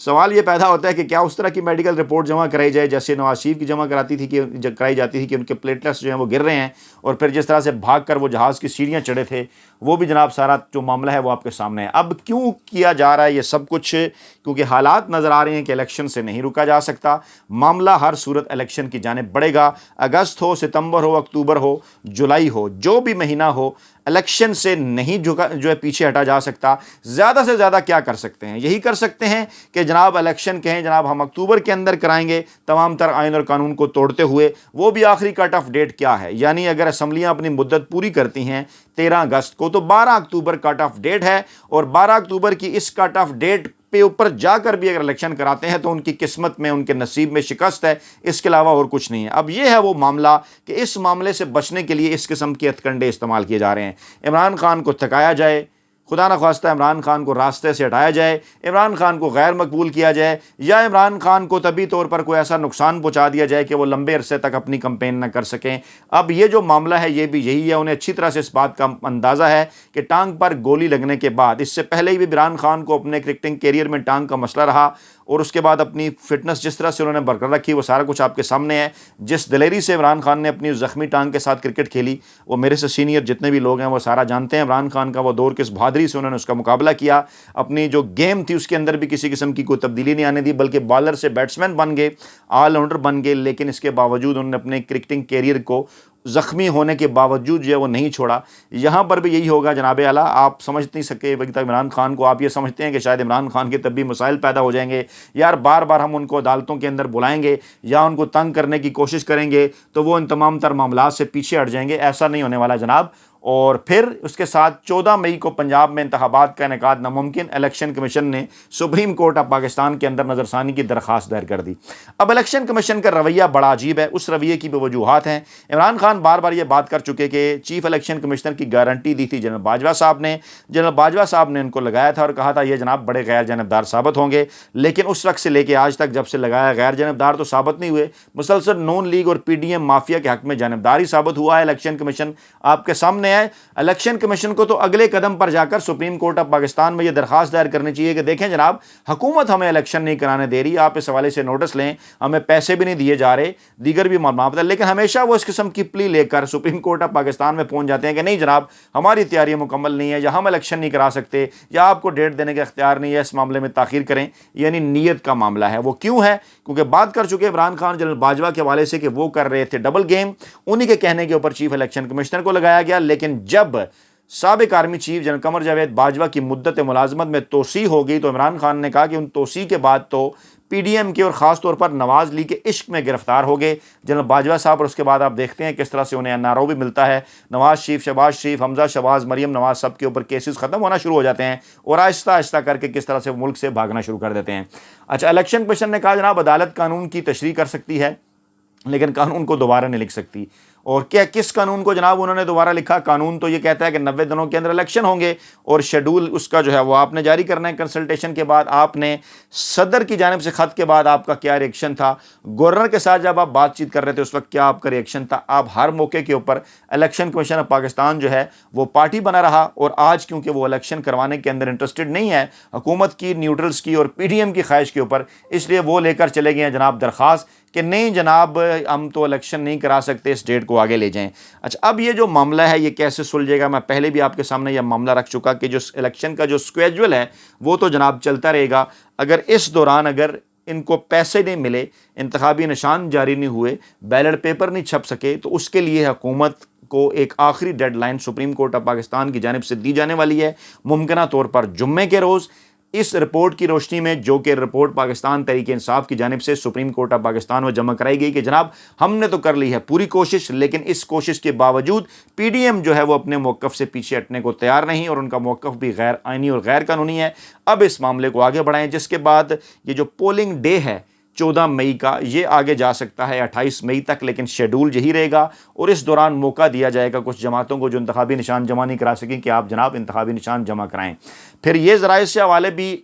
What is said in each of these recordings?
سوال یہ پیدا ہوتا ہے کہ کیا اس طرح کی میڈیکل رپورٹ جمع کرائی جائے جیسے نواز شریف کی جمع کرائی جاتی تھی کہ ان کے پلیٹلیٹس جو ہیں وہ گر رہے ہیں، اور پھر جس طرح سے بھاگ کر وہ جہاز کی سیڑھیاں چڑھے تھے، وہ بھی جناب سارا جو معاملہ ہے وہ آپ کے سامنے ہے۔ اب کیوں کیا جا رہا ہے یہ سب کچھ؟ کیونکہ حالات نظر آ رہے ہیں کہ الیکشن سے نہیں رکا جا سکتا، معاملہ ہر صورت الیکشن کی جانب بڑھے گا۔ اگست ہو، ستمبر ہو، اکتوبر ہو، جولائی ہو، جو بھی مہینہ ہو، الیکشن سے نہیں جو ہے پیچھے ہٹا جا سکتا۔ زیادہ سے زیادہ کیا کر سکتے ہیں؟ یہی کر سکتے ہیں کہ جناب الیکشن کہیں جناب ہم اکتوبر کے اندر کرائیں گے تمام تر آئین اور قانون کو توڑتے ہوئے۔ وہ بھی آخری کٹ آف ڈیٹ کیا ہے؟ یعنی اگر اسمبلیاں اپنی مدت پوری کرتی ہیں 13 اگست کو، تو 12 اکتوبر کٹ آف ڈیٹ ہے، اور 12 اکتوبر کی اس کٹ آف ڈیٹ پہ اوپر جا کر بھی اگر الیکشن کراتے ہیں تو ان کی قسمت میں، ان کے نصیب میں شکست ہے، اس کے علاوہ اور کچھ نہیں ہے۔ اب یہ ہے وہ معاملہ کہ اس معاملے سے بچنے کے لیے اس قسم کے ہتھ کنڈے استعمال کیے جا رہے ہیں۔ عمران خان کو تھکایا جائے، خدا نخواستہ عمران خان کو راستے سے ہٹایا جائے، عمران خان کو غیر مقبول کیا جائے، یا عمران خان کو طبی طور پر کوئی ایسا نقصان پہنچا دیا جائے کہ وہ لمبے عرصے تک اپنی کمپین نہ کر سکیں۔ اب یہ جو معاملہ ہے یہ بھی یہی ہے، انہیں اچھی طرح سے اس بات کا اندازہ ہے کہ ٹانگ پر گولی لگنے کے بعد، اس سے پہلے بھی عمران خان کو اپنے کرکٹنگ کیریئر میں ٹانگ کا مسئلہ رہا، اور اس کے بعد اپنی فٹنس جس طرح سے انہوں نے برقرار رکھی وہ سارا کچھ آپ کے سامنے ہے۔ جس دلیری سے عمران خان نے اپنی زخمی ٹانگ کے ساتھ کرکٹ کھیلی، وہ میرے سے سینئر جتنے بھی لوگ ہیں وہ سارا جانتے ہیں عمران خان کا وہ دور کس بہادری سے انہوں نے اس کا مقابلہ کیا۔ اپنی جو گیم تھی اس کے اندر بھی کسی قسم کی کوئی تبدیلی نہیں آنے دی، بلکہ بالر سے بیٹسمین بن گئے، آل راؤنڈر بن گئے، لیکن اس کے باوجود انہوں نے اپنے کرکٹنگ کیریئر کو زخمی ہونے کے باوجود جو ہے وہ نہیں چھوڑا۔ یہاں پر بھی یہی ہوگا جناب اعلیٰ، آپ سمجھ نہیں سکے ابھی تک عمران خان کو، آپ یہ سمجھتے ہیں کہ شاید عمران خان کے تب بھی مسائل پیدا ہو جائیں گے، یار بار بار ہم ان کو عدالتوں کے اندر بلائیں گے یا ان کو تنگ کرنے کی کوشش کریں گے تو وہ ان تمام تر معاملات سے پیچھے ہٹ جائیں گے۔ ایسا نہیں ہونے والا جناب۔ اور پھر اس کے ساتھ 14 مئی کو پنجاب میں انتخابات کا انعقاد ناممکن، الیکشن کمیشن نے سپریم کورٹ آف پاکستان کے اندر نظر ثانی کی درخواست دائر کر دی۔ اب الیکشن کمیشن کا رویہ بڑا عجیب ہے، اس رویے کی بھی وجوہات ہیں۔ عمران خان بار بار یہ بات کر چکے کہ چیف الیکشن کمشنر کی گارنٹی دی تھی جنرل باجوہ صاحب نے، جنرل باجوہ صاحب نے ان کو لگایا تھا اور کہا تھا یہ جناب بڑے غیر جانبدار ثابت ہوں گے، لیکن اس وقت سے لے کے آج تک جب سے لگایا غیر جانبدار تو ثابت نہیں ہوئے، مسلسل نون لیگ اور پی ڈی ایم مافیا کے حق میں جانبدار ہی ثابت ہوا ہے۔ الیکشن کمیشن آپ کے سامنے ہے۔ الیکشن کمیشن کو تو اگلے قدم پر جا کر سپریم کورٹ آف پاکستان میں یہ درخواست دائر کرنی چاہیے کہ دیکھیں جناب حکومت ہمیں الیکشن نہیں کرانے دے رہی، آپ اس حوالے سے نوٹس لیں، ہمیں پیسے بھی نہیں دیے جا رہے، دیگر بھی معاملات ہیں، لیکن ہمیشہ وہ اس قسم کی پلی لے کر سپریم کورٹ آف پاکستان میں پہنچ جاتے ہیں کہ نہیں جناب ہماری تیاری مکمل نہیں ہے، یا ہم الیکشن نہیں کرا سکتے، یا آپ کو ڈیٹ دینے کا اختیار نہیں ہے، اس معاملے میں تاخیر کریں۔ یعنی نیت کا معاملہ ہے۔ وہ کیوں ہے؟ کیونکہ بات کر چکے عمران خان جنرل باجوہ کے حوالے سے کہ وہ کر رہے تھے ڈبل گیم، انہی کے کہنے کے اوپر چیف الیکشن کمشنر کو لگایا گیا، لیکن جب سابق army chief general Qamar Javed Bajwa کی مدت ملازمت میں توسیع ہو گئی تو عمران خان نے کہا کہ ان توسیع کے بعد تو پی ڈی ایم کے اور خاص طور پر نواز لیگ کے عشق میں گرفتار ہو گئے جنرل باجوہ صاحب، اور اس کے بعد آپ دیکھتے ہیں کس طرح سے انہیں این آر او بھی ملتا ہے۔ نواز شریف، شہباز شریف، حمزہ شہباز، مریم نواز سب کے اوپر کیسز ختم ہونا شروع ہو جاتے ہیں، اور آہستہ آہستہ کر کے کس طرح سے ملک سے بھاگنا شروع کر دیتے ہیں۔ اچھا، الیکشن کمیشن نے کہا جناب عدالت قانون کی تشریح کر سکتی ہے لیکن قانون کو دوبارہ نہیں لکھ سکتی۔ اور کیا کس قانون کو جناب انہوں نے دوبارہ لکھا؟ قانون تو یہ کہتا ہے کہ 90 دنوں کے اندر الیکشن ہوں گے، اور شیڈول اس کا جو ہے وہ آپ نے جاری کرنا ہے کنسلٹیشن کے بعد۔ آپ نے صدر کی جانب سے خط کے بعد آپ کا کیا ریئیکشن تھا؟ گورنر کے ساتھ جب آپ بات چیت کر رہے تھے اس وقت کیا آپ کا ریئیکشن تھا؟ آپ ہر موقع کے اوپر الیکشن کمیشن آف پاکستان جو ہے وہ پارٹی بنا رہا، اور آج کیونکہ وہ الیکشن کروانے کے اندر انٹرسٹڈ نہیں ہے حکومت کی، نیوٹرلز کی اور پی ڈی ایم کی خواہش کے اوپر، اس لیے وہ لے کر چلے گئے ہیں جناب درخواست کہ نہیں جناب ہم تو الیکشن نہیں کرا سکتے، اس ڈیٹ کو آگے لے جائیں۔ اچھا، اب یہ جو معاملہ ہے یہ کیسے سلجھے گا؟ میں پہلے بھی آپ کے سامنے یہ معاملہ رکھ چکا کہ جو الیکشن کا جو اسکیجول ہے وہ تو جناب چلتا رہے گا۔ اگر اس دوران اگر ان کو پیسے نہیں ملے، انتخابی نشان جاری نہیں ہوئے، بیلٹ پیپر نہیں چھپ سکے، تو اس کے لیے حکومت کو ایک آخری deadline Supreme Court of Pakistan کی جانب سے دی جانے والی ہے، ممکنہ طور پر جمعے کے روز۔ اس رپورٹ کی روشنی میں، جو کہ رپورٹ پاکستان تحریک انصاف کی جانب سے سپریم کورٹ آف پاکستان میں جمع کرائی گئی کہ جناب ہم نے تو کر لی ہے پوری کوشش، لیکن اس کوشش کے باوجود پی ڈی ایم جو ہے وہ اپنے موقف سے پیچھے ہٹنے کو تیار نہیں، اور ان کا موقف بھی غیر آئینی اور غیر قانونی ہے۔ اب اس معاملے کو آگے بڑھائیں، جس کے بعد یہ جو پولنگ ڈے ہے 14 مئی کا، یہ آگے جا سکتا ہے 28 مئی تک، لیکن شیڈول یہی رہے گا، اور اس دوران موقع دیا جائے گا کچھ جماعتوں کو جو انتخابی نشان جمع نہیں کرا سکیں کہ آپ جناب انتخابی نشان جمع کرائیں۔ پھر یہ ذرائع سے حوالے بھی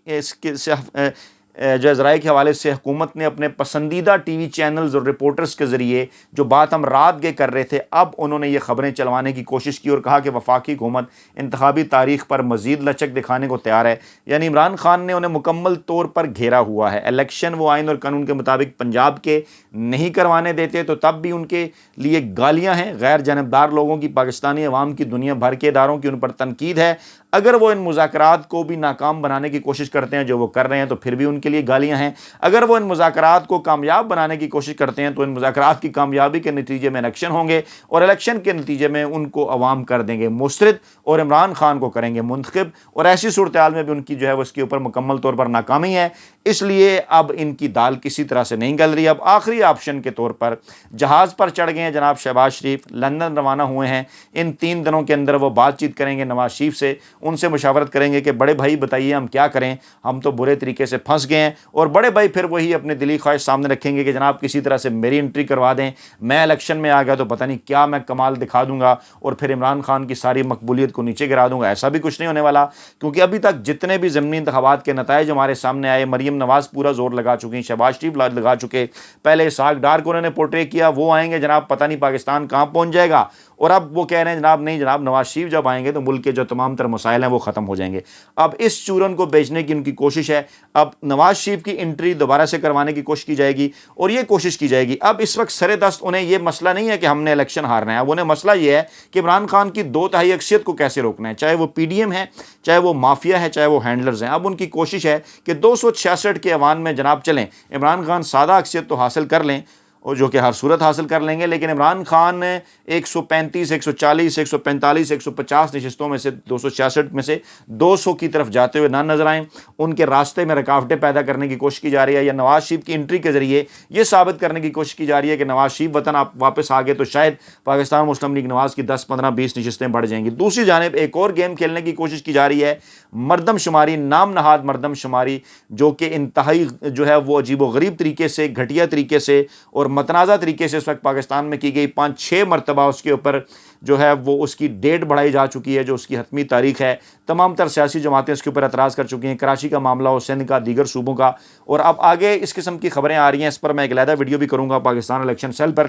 جو ذرائع کے حوالے سے حکومت نے اپنے پسندیدہ ٹی وی چینلز اور رپورٹرز کے ذریعے جو بات ہم رات کے کر رہے تھے، اب انہوں نے یہ خبریں چلوانے کی کوشش کی اور کہا کہ وفاقی حکومت انتخابی تاریخ پر مزید لچک دکھانے کو تیار ہے. یعنی عمران خان نے انہیں مکمل طور پر گھیرا ہوا ہے. الیکشن وہ آئین اور قانون کے مطابق پنجاب کے نہیں کروانے دیتے تو تب بھی ان کے لیے گالیاں ہیں. غیر جانبدار لوگوں کی، پاکستانی عوام کی، دنیا بھر کے اداروں کی ان پر تنقید ہے. اگر وہ ان مذاکرات کو بھی ناکام بنانے کی کوشش کرتے ہیں جو وہ کر رہے ہیں تو پھر بھی ان کے لیے گالیاں ہیں. اگر وہ ان مذاکرات کو کامیاب بنانے کی کوشش کرتے ہیں تو ان مذاکرات کی کامیابی کے نتیجے میں الیکشن ہوں گے اور الیکشن کے نتیجے میں ان کو عوام کر دیں گے مسترد اور عمران خان کو کریں گے منتخب. اور ایسی صورتحال میں بھی ان کی جو ہے وہ اس کے اوپر مکمل طور پر ناکامی ہے. اس لیے اب ان کی دال کسی طرح سے نہیں گل رہی. اب آخری آپشن کے طور پر جہاز پر چڑھ گئے ہیں جناب شہباز شریف، لندن روانہ ہوئے ہیں. ان 3 دنوں کے اندر وہ بات چیت کریں گے نواز شریف سے، ان سے مشاورت کریں گے کہ بڑے بھائی بتائیے ہم کیا کریں، ہم تو برے طریقے سے پھنس گئے ہیں. اور بڑے بھائی پھر وہی اپنے دلی خواہش سامنے رکھیں گے کہ جناب کسی طرح سے میری انٹری کروا دیں، میں الیکشن میں آ گیا تو پتہ نہیں کیا میں کمال دکھا دوں گا اور پھر عمران خان کی ساری مقبولیت کو نیچے گرا دوں گا. ایسا بھی کچھ نہیں ہونے والا، کیونکہ ابھی تک جتنے بھی ضمنی انتخابات کے نتائج ہمارے سامنے آئے، مریم نواز پورا زور لگا چکی، شہباز شریف لگا چکے، پہلے اسحاق ڈار کو انہوں نے پورٹرے کیا، وہ آئیں گے جناب پتہ نہیں پاکستان کہاں پہنچ جائے گا. اور اب وہ کہہ رہے ہیں جناب نہیں جناب نواز شریف جب آئیں گے تو ملک کے جو تمام تر مسائل ہیں وہ ختم ہو جائیں گے. اب اس چورن کو بیچنے کی ان کی کوشش ہے. اب نواز شریف کی انٹری دوبارہ سے کروانے کی کوشش کی جائے گی اور یہ کوشش کی جائے گی. اب اس وقت سر دست انہیں یہ مسئلہ نہیں ہے کہ ہم نے الیکشن ہارنا ہے، اب انہیں مسئلہ یہ ہے کہ عمران خان کی 2/3 اکثریت کو کیسے روکنا ہے، چاہے وہ پی ڈی ایم ہے، چاہے وہ مافیا ہے، چاہے وہ ہینڈلرز ہیں. اب ان کی کوشش ہے کہ 266 کے ایوان میں جناب چلیں، عمران خان سادہ اکثریت تو حاصل کر لیں اور جو کہ ہر صورت حاصل کر لیں گے، لیکن عمران خان 135 140 145 150 نشستوں میں سے 266 میں سے 200 کی طرف جاتے ہوئے نہ نظر آئیں. ان کے راستے میں رکاوٹیں پیدا کرنے کی کوشش کی جا رہی ہے، یا نواز شریف کی انٹری کے ذریعے یہ ثابت کرنے کی کوشش کی جا رہی ہے کہ نواز شریف وطن آپ واپس آ گئے تو شاید پاکستان مسلم لیگ نواز کی 10 15 20 نشستیں بڑھ جائیں گی. دوسری جانب ایک اور گیم کھیلنے کی کوشش کی جا رہی ہے، مردم شماری، نام نہاد مردم شماری، جو کہ انتہائی جو ہے وہ عجیب و غریب طریقے سے، گھٹیا طریقے سے اور متنازع طریقے سے اس وقت پاکستان میں کی گئی. 5-6 مرتبہ اس کے اوپر جو ہے وہ اس کی ڈیٹ بڑھائی جا چکی ہے جو اس کی حتمی تاریخ ہے. تمام تر سیاسی جماعتیں اس کے اوپر اعتراض کر چکی ہیں، کراچی کا معاملہ ہو، سندھ کا، دیگر صوبوں کا. اور اب آگے اس قسم کی خبریں آ رہی ہیں، اس پر میں ایک علیحدہ ویڈیو بھی کروں گا پاکستان الیکشن سیل پر،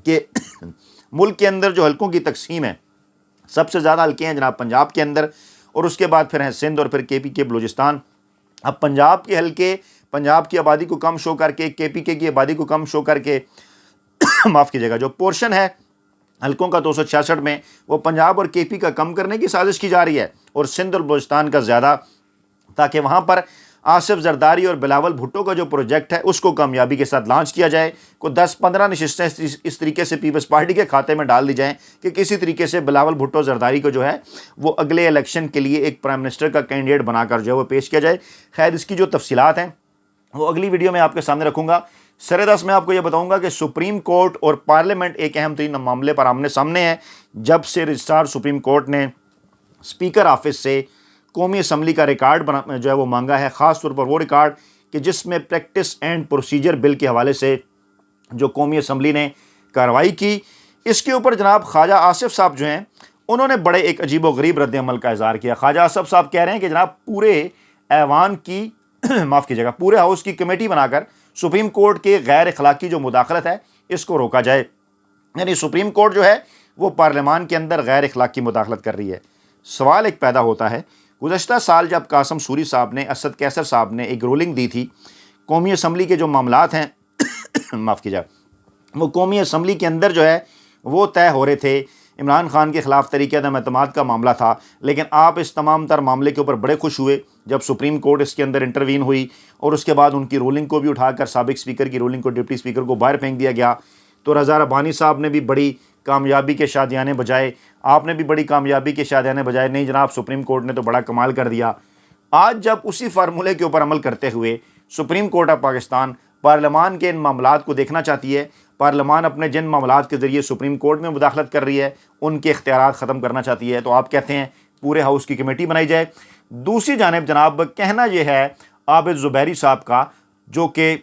کہ ملک کے اندر جو حلقوں کی تقسیم ہے، سب سے زیادہ حلقے ہیں جناب پنجاب کے اندر، اور اس کے بعد پھر ہیں سندھ اور پھر کے پی کے بلوچستان. اب پنجاب کے حلقے پنجاب کی آبادی کو کم شو کر کے، کے پی کے کی آبادی کو کم شو کر کے معاف کیجیے گا، جو پورشن ہے حلقوں کا 266 میں، وہ پنجاب اور کے پی کا کم کرنے کی سازش کی جا رہی ہے اور سندھ اور بلوچستان کا زیادہ، تاکہ وہاں پر آصف زرداری اور بلاول بھٹو کا جو پروجیکٹ ہے اس کو کامیابی کے ساتھ لانچ کیا جائے. کوئی 10-15 نشستیں اس طریقے سے پیپلز پارٹی کے کھاتے میں ڈال دی جائیں کہ کسی طریقے سے بلاول بھٹو زرداری کو جو ہے وہ اگلے الیکشن کے لیے ایک پرائم منسٹر کا کینڈیڈیٹ بنا کر جو ہے وہ پیش کیا جائے. خیر اس کی جو تفصیلات ہیں وہ اگلی ویڈیو میں آپ کے سامنے رکھوں گا. سردست میں آپ کو یہ بتاؤں گا کہ سپریم کورٹ اور پارلیمنٹ ایک اہم ترین معاملے پر آمنے سامنے ہے. جب سے رجسٹرار سپریم کورٹ نے اسپیکر آفس سے قومی اسمبلی کا ریکارڈ جو ہے وہ مانگا ہے، خاص طور پر وہ ریکارڈ کہ جس میں پریکٹس اینڈ پروسیجر بل کے حوالے سے جو قومی اسمبلی نے کارروائی کی، اس کے اوپر جناب خواجہ آصف صاحب جو ہیں انہوں نے بڑے ایک عجیب و غریب رد عمل کا اظہار کیا. خواجہ آصف صاحب کہہ رہے ہیں کہ جناب پورے ایوان کی معاف کیجیے گا پورے ہاؤس کی کمیٹی بنا کر سپریم کورٹ کے غیر اخلاقی جو مداخلت ہے اس کو روکا جائے. یعنی سپریم کورٹ جو ہے وہ پارلیمان کے اندر غیر اخلاقی مداخلت کر رہی ہے. سوال ایک پیدا ہوتا ہے، گزشتہ سال جب قاسم سوری صاحب نے، اسد کیسر صاحب نے ایک رولنگ دی تھی، قومی اسمبلی کے جو معاملات ہیں معاف کیجیے وہ قومی اسمبلی کے اندر جو ہے وہ طے ہو رہے تھے، عمران خان کے خلاف طریقہ عدم اعتماد کا معاملہ تھا، لیکن آپ اس تمام تر معاملے کے اوپر بڑے خوش ہوئے جب سپریم کورٹ اس کے اندر انٹروین ہوئی اور اس کے بعد ان کی رولنگ کو بھی اٹھا کر سابق اسپیکر کی رولنگ کو ڈپٹی اسپیکر کو باہر پھینک دیا گیا. تو رضا ربانی صاحب نے بھی بڑی کامیابی کے شادیانے بجائے، آپ نے بھی بڑی کامیابی کے شادیانے بجائے نہیں جناب سپریم کورٹ نے تو بڑا کمال کر دیا. آج جب اسی فارمولے کے اوپر عمل کرتے ہوئے سپریم کورٹ آف پاکستان پارلیمان کے ان معاملات کو دیکھنا چاہتی ہے، پارلیمان اپنے جن معاملات کے ذریعے سپریم کورٹ میں مداخلت کر رہی ہے ان کے اختیارات ختم کرنا چاہتی ہے، تو آپ کہتے ہیں پورے ہاؤس کی کمیٹی بنائی جائے. دوسری جانب جناب کہنا یہ ہے عابد زبیری صاحب کا، جو کہ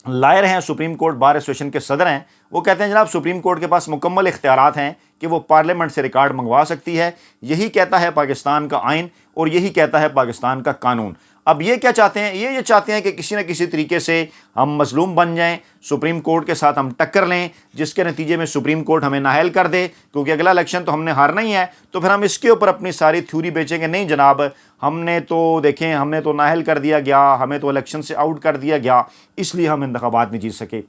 لائر ہیں، سپریم کورٹ بار ایسوسیشن کے صدر ہیں، وہ کہتے ہیں جناب سپریم کورٹ کے پاس مکمل اختیارات ہیں کہ وہ پارلیمنٹ سے ریکارڈ منگوا سکتی ہے. یہی کہتا ہے پاکستان کا آئین اور یہی کہتا ہے پاکستان کا قانون. اب یہ کیا چاہتے ہیں؟ یہ چاہتے ہیں کہ کسی نہ کسی طریقے سے ہم مظلوم بن جائیں، سپریم کورٹ کے ساتھ ہم ٹکر لیں، جس کے نتیجے میں سپریم کورٹ ہمیں نااہل کر دے، کیونکہ اگلا الیکشن تو ہم نے ہارنا ہی ہے، تو پھر ہم اس کے اوپر اپنی ساری تھیوری بیچیں گے، نہیں جناب ہم نے تو دیکھیں ہم نے تو نااہل کر دیا گیا، ہمیں تو الیکشن سے آؤٹ کر دیا گیا، اس لیے ہم انتخابات نہیں جیت سکے۔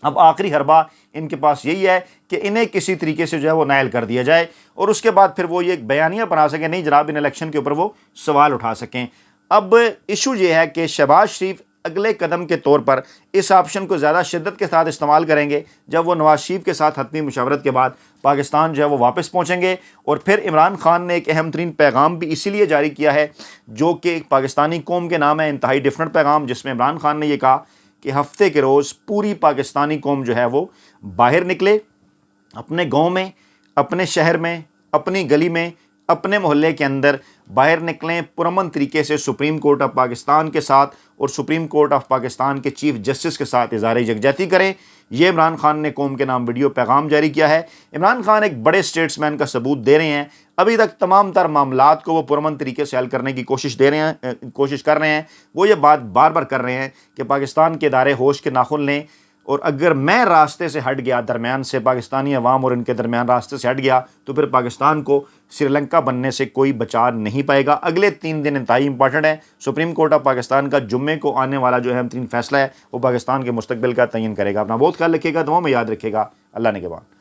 اب آخری حربہ ان کے پاس یہی ہے کہ انہیں کسی طریقے سے جو ہے وہ نائل کر دیا جائے، اور اس کے بعد پھر وہ یہ ایک بیانیہ بنا سکیں، نہیں جناب ان الیکشن کے اوپر وہ سوال اٹھا سکیں۔ اب ایشو یہ ہے کہ شہباز شریف اگلے قدم کے طور پر اس آپشن کو زیادہ شدت کے ساتھ استعمال کریں گے جب وہ نواز شریف کے ساتھ حتمی مشاورت کے بعد پاکستان جو ہے وہ واپس پہنچیں گے۔ اور پھر عمران خان نے ایک اہم ترین پیغام بھی اسی لیے جاری کیا ہے جو کہ پاکستانی قوم کے نام ہے، انتہائی ڈیفرنٹ پیغام، جس میں عمران خان نے یہ کہا کہ ہفتے کے روز پوری پاکستانی قوم جو ہے وہ باہر نکلے، اپنے گاؤں میں، اپنے شہر میں، اپنی گلی میں، اپنے محلے کے اندر باہر نکلیں، پرامن طریقے سے سپریم کورٹ آف پاکستان کے ساتھ اور سپریم کورٹ آف پاکستان کے چیف جسٹس کے ساتھ اظہار یکجہتی کریں۔ یہ عمران خان نے قوم کے نام ویڈیو پیغام جاری کیا ہے۔ عمران خان ایک بڑے اسٹیٹس مین کا ثبوت دے رہے ہیں، ابھی تک تمام تر معاملات کو وہ پرامن طریقے سے حل کرنے کی کوشش کر رہے ہیں۔ وہ یہ بات بار بار کر رہے ہیں کہ پاکستان کے ادارے ہوش کے ناخن لیں، اور اگر میں راستے سے ہٹ گیا، درمیان سے پاکستانی عوام اور ان کے درمیان راستے سے ہٹ گیا، تو پھر پاکستان کو سری لنکا بننے سے کوئی بچا نہیں پائے گا۔ اگلے 3 دن انتہائی امپورٹنٹ ہے۔ سپریم کورٹ آف پاکستان کا جمعے کو آنے والا جو اہم ترین فیصلہ ہے وہ پاکستان کے مستقبل کا تعین کرے گا۔ اپنا بہت خیال رکھیے گا، دعاؤں میں یاد رکھیے گا۔ اللہ نگہبان۔